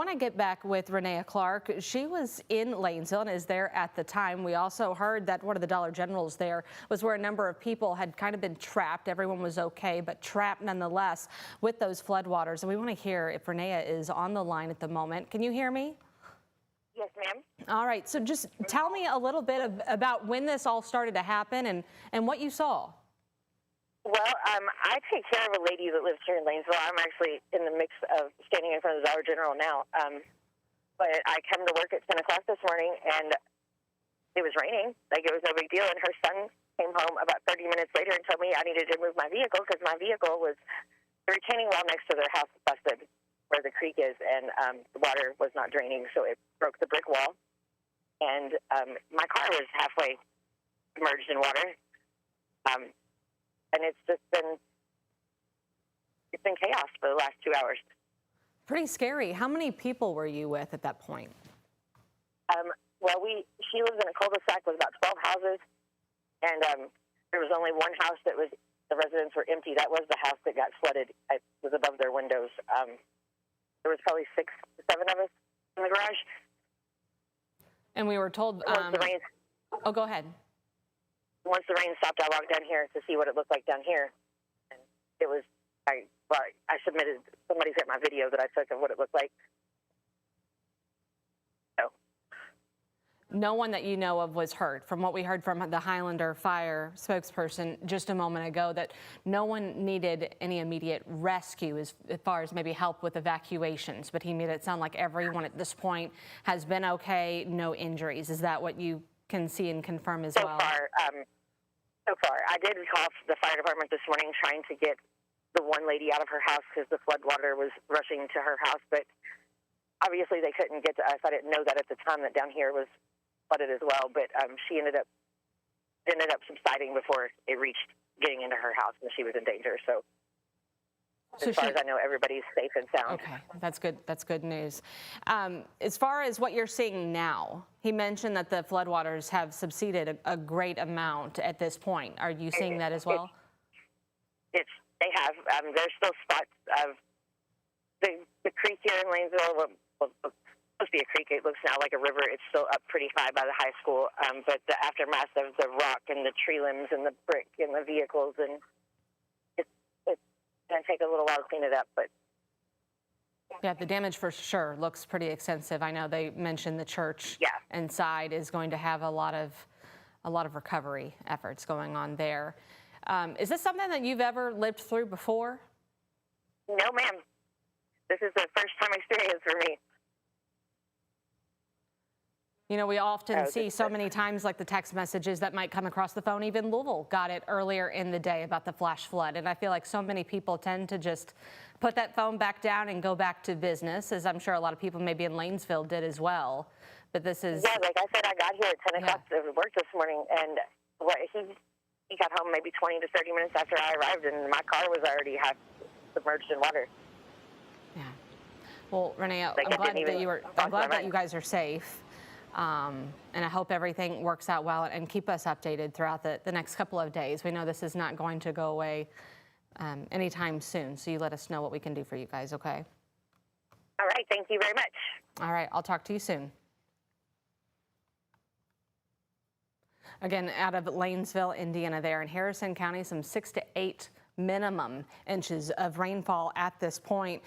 I want to get back with Renea Clark. She was in Lanesville and is there at the time. We also heard that one of the Dollar Generals there was where a number of people had kind of been trapped. Everyone was okay, but trapped nonetheless with those floodwaters. And we want to hear if Renea is on the line at the moment. Can you hear me? Yes, ma'am. All right. So just tell me a little bit about when this all started to happen and what you saw. Well, I take care of a lady that lives here in Lanesville. I'm actually in the mix of standing in front of the Dollar General now. But I come to work at 10 o'clock this morning, and it was raining. Like, it was no big deal. And her son came home about 30 minutes later and told me I needed to move my vehicle because my vehicle was the retaining wall next to their house busted where the creek is, and the water was not draining, so it broke the brick wall. And my car was halfway submerged in water. And it's been chaos for the last 2 hours. Pretty scary. How many people were you with at that point? Well, she lives in a cul-de-sac with about 12 houses, and there was only one house that the residents were empty. That was the house that got flooded. It was above their windows. There was probably 6 to 7 of us in the garage. And we were told. Oh, go ahead. Once the rain stopped, I walked down here to see what it looked like down here, and it was. I submitted. Somebody's got my video that I took of what it looked like. So. No one that you know of was hurt. From what we heard from the Highlander Fire spokesperson just a moment ago, that no one needed any immediate rescue as far as maybe help with evacuations. But he made it sound like everyone at this point has been okay, no injuries. Is that what you can see and confirm as well? So far, I did call the fire department this morning trying to get the one lady out of her house because the flood water was rushing to her house, but obviously they couldn't get to us. I didn't know that at the time that down here was flooded as well, but she ended up subsiding before it reached getting into her house, and she was in danger. So as far as I know, everybody's safe and sound. Okay, that's good. That's good news. As far as what you're seeing now, he mentioned that the floodwaters have subsided a great amount at this point. Are you seeing that as well? They have. There's still spots of the creek here in Lanesville. Well, it's supposed to be a creek. It looks now like a river. It's still up pretty high by the high school. But the aftermath of the rock and the tree limbs and the brick and the vehicles, and it's going to take a little while to clean it up. But yeah, the damage for sure looks pretty extensive. I know they mentioned the church inside is going to have a lot of recovery efforts going on there. Is this something that you've ever lived through before? No, ma'am. This is the first time experience for me. You know, we often see so many times like the text messages that might come across the phone. Even Louisville got it earlier in the day about the flash flood. And I feel like so many people tend to just put that phone back down and go back to business, as I'm sure a lot of people maybe in Lanesville did as well. But this is... Yeah, like I said, I got here at 10 o'clock to work this morning, and he got home maybe 20 to 30 minutes after I arrived, and my car was already half submerged in water. Yeah. Well, Renea, I'm glad that you guys are safe. And I hope everything works out well, and keep us updated throughout the next couple of days. We know this is not going to go away anytime soon, so you let us know what we can do for you guys, okay? All right. Thank you very much. All right. I'll talk to you soon. Again, out of Lanesville, Indiana there in Harrison County, some 6 to 8 minimum inches of rainfall at this point.